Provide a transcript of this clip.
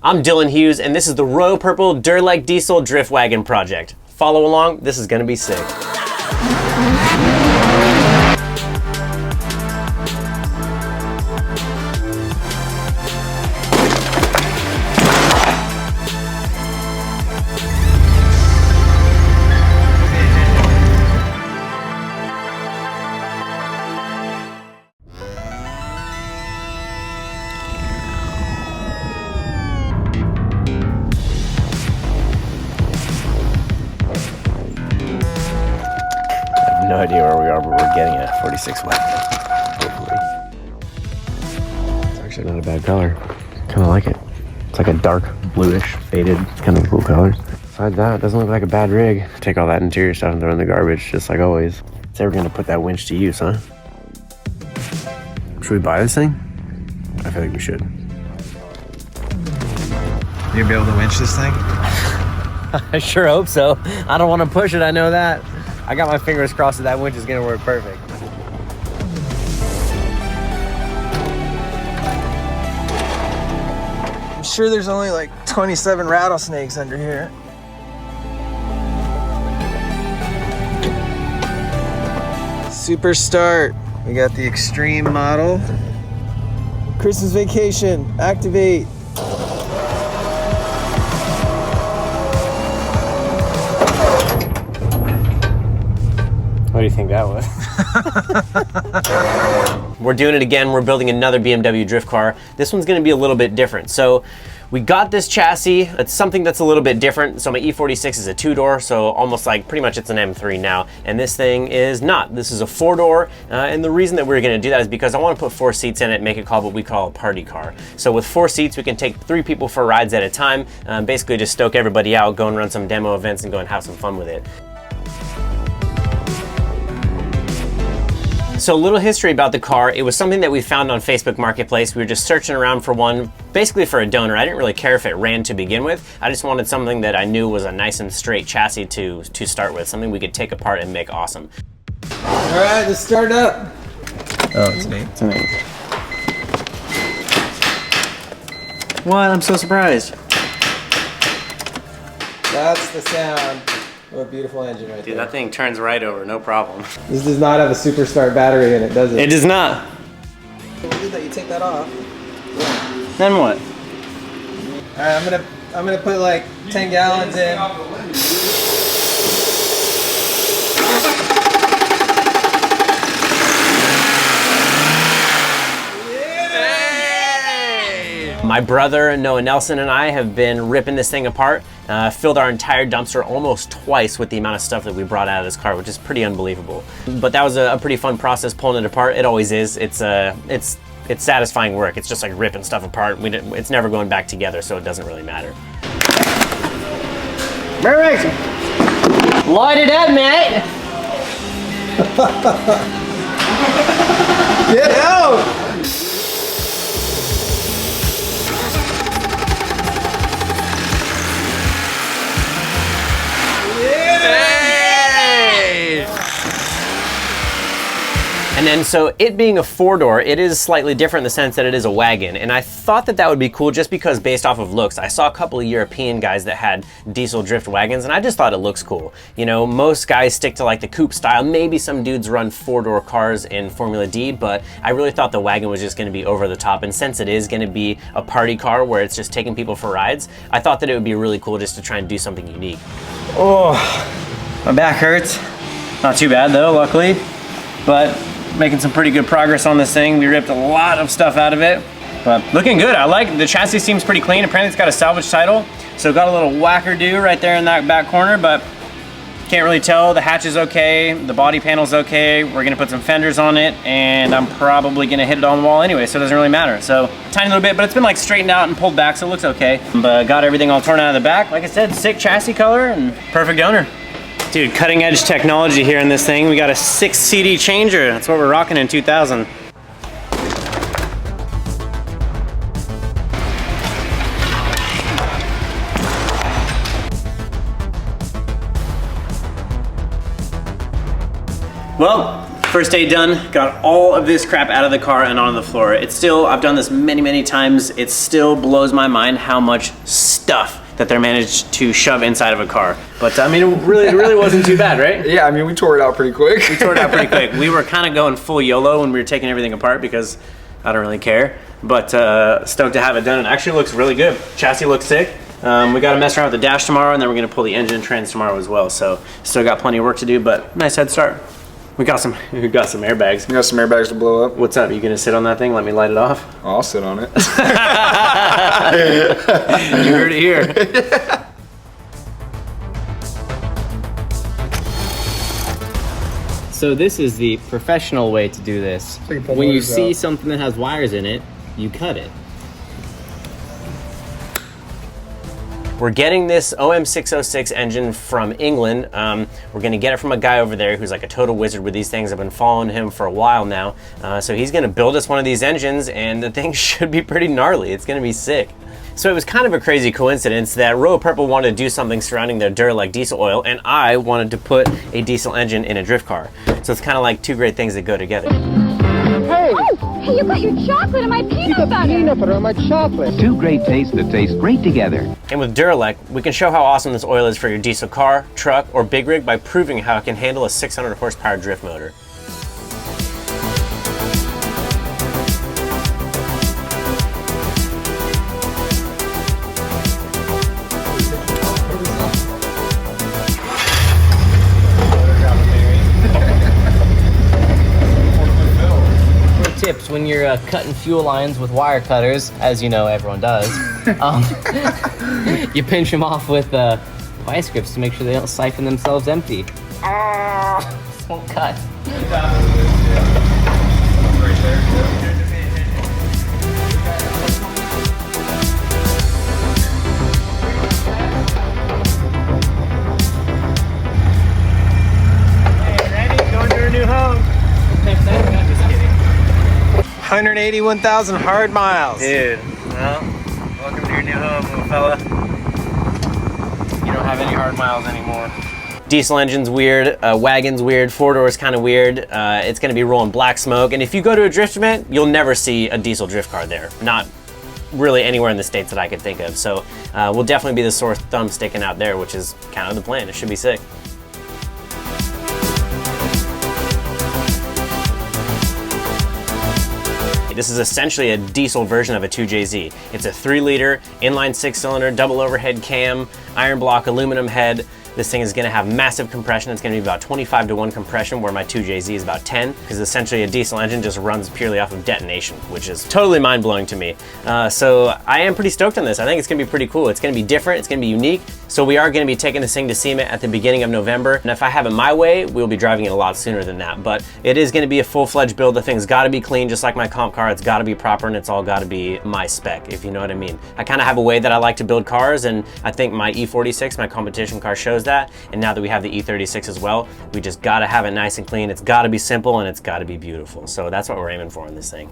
I'm Dylan Hughes, and this is the Royal Purple Durlike Diesel Drift Wagon project. Follow along, this is gonna be sick. No idea where we are, but we're getting a 46 wagon, hopefully. It's actually not a bad color. Kind of like it. It's like a dark bluish, faded, kind of cool colors. Besides that, it doesn't look like a bad rig. Take all that interior stuff and throw it in the garbage, just like always. It's ever gonna put that winch to use, huh? Should we buy this thing? I feel like we should. You gonna be able to winch this thing? I sure hope so. I don't want to push it, I know that. I got my fingers crossed that winch is gonna work perfect. I'm sure there's only like 27 rattlesnakes under here. Super start. We got the extreme model. Christmas vacation, activate. What do you think that was? We're doing it again. We're building another BMW drift car. This one's gonna be a little bit different. So we got this chassis. It's something that's a little bit different. So my E46 is a 2-door, so almost like pretty much it's an M3 now. And this thing is not. This is a 4-door. And the reason that we're gonna do that is because I wanna put 4 seats in it, make it called what we call a party car. So with 4 seats, we can take 3 people for rides at a time. Basically just stoke everybody out, go and run some demo events and go and have some fun with it. So a little history about the car. It was something that we found on Facebook Marketplace. We were just searching around for one, basically for a donor. I didn't really care if it ran to begin with. I just wanted something that I knew was a nice and straight chassis to start with, something we could take apart and make awesome. All right, let's start up. Oh, it's neat. It's amazing. What? I'm so surprised. That's the sound of a beautiful engine right Dude, there. that thing turns right over, no problem. This does not have a super start battery in it, does it? It does not. Weird that you take that off. Then what? All right, I'm gonna put like 10 gallons in. My brother, Noah Nelson, and I have been ripping this thing apart. Filled our entire dumpster almost twice with the amount of stuff that we brought out of this car, which is pretty unbelievable. But that was a pretty fun process pulling it apart. It always is. It's satisfying work. It's just like ripping stuff apart. It's never going back together, so it doesn't really matter. Perfect! Light it up, mate! Get out! And then, so it being a 4-door, it is slightly different in the sense that it is a wagon. And I thought that that would be cool just because based off of looks. I saw a couple of European guys that had diesel drift wagons and I just thought it looks cool. You know, most guys stick to like the coupe style. Maybe some dudes run 4-door cars in Formula D, but I really thought the wagon was just gonna be over the top. And since it is gonna be a party car where it's just taking people for rides, I thought that it would be really cool just to try and do something unique. Oh, my back hurts. Not too bad though, luckily, but making some pretty good progress on this thing. We ripped a lot of stuff out of it, but looking good. I like the chassis, seems pretty clean. Apparently it's got a salvage title, so got a little whacker-do right there in that back corner, but can't really tell. The hatch is okay, the body panel's okay. We're gonna put some fenders on it, and I'm probably gonna hit it on the wall anyway, so it doesn't really matter. So tiny little bit, but it's been like straightened out and pulled back, so it looks okay. But got everything all torn out of the back. Like I said, sick chassis color and perfect owner. Dude, cutting edge technology here in this thing. We got a 6 CD changer. That's what we're rocking in 2000. Well, First day done, got all of this crap out of the car and on the floor. It's still, I've done this many, many times. It still blows my mind how much stuff that they're managed to shove inside of a car. But I mean, it really wasn't too bad, right? Yeah, I mean, we tore it out pretty quick. We tore it out pretty quick. We were kind of going full YOLO when we were taking everything apart because I don't really care. But stoked to have it done. It actually looks really good. Chassis looks sick. We got to mess around with the dash tomorrow, and then we're going to pull the engine and trans tomorrow as well. So still got plenty of work to do, but nice head start. We got some airbags. We got some airbags to blow up. What's up? You gonna sit on that thing? Let me light it off? I'll sit on it. You heard it here. So this is the professional way to do this. When you see something that has wires in it, you cut it. We're getting this OM606 engine from England. We're gonna get it from a guy over there who's like a total wizard with these things. I've been following him for a while now. So he's gonna build us one of these engines, and the thing should be pretty gnarly. It's gonna be sick. So it was kind of a crazy coincidence that Royal Purple wanted to do something surrounding their Duralec diesel oil, and I wanted to put a diesel engine in a drift car. So it's kind of like two great things that go together. Hey, you got your chocolate and my peanut butter. Peanut butter on my chocolate. Two great tastes that taste great together. And with Duralec, we can show how awesome this oil is for your diesel car, truck, or big rig by proving how it can handle a 600 horsepower drift motor. Tips when you're cutting fuel lines with wire cutters, as you know everyone does, you pinch them off with vice grips to make sure they don't siphon themselves empty. This won't cut. Hey, ready? Going to your new home. 181,000 hard miles. Dude, well, welcome to your new home, little fella. You don't have any hard miles anymore. Diesel engine's weird, wagon's weird, four-door's kind of weird. It's gonna be rolling black smoke, and if you go to a drift event, you'll never see a diesel drift car there. Not really anywhere in the States that I could think of. So we'll definitely be the sore thumb sticking out there, which is kind of the plan. It should be sick. This is essentially a diesel version of a 2JZ. It's a 3-liter, inline 6-cylinder, double overhead cam, iron block, aluminum head. This thing is gonna have massive compression. It's gonna be about 25-to-1 compression, where my 2JZ is about 10, because essentially a diesel engine just runs purely off of detonation, which is totally mind-blowing to me. So I am pretty stoked on this. I think it's gonna be pretty cool. It's gonna be different, it's gonna be unique. So we are gonna be taking this thing to SEMA at the beginning of November. And if I have it my way, we'll be driving it a lot sooner than that. But it is gonna be a full-fledged build. The thing's gotta be clean, just like my comp car. It's gotta be proper, and it's all gotta be my spec, if you know what I mean. I kinda have a way that I like to build cars, and I think my E46, my competition car, shows that. And now that we have the E36 as well, we just gotta have it nice and clean. It's gotta be simple, and it's gotta be beautiful. So that's what we're aiming for in this thing.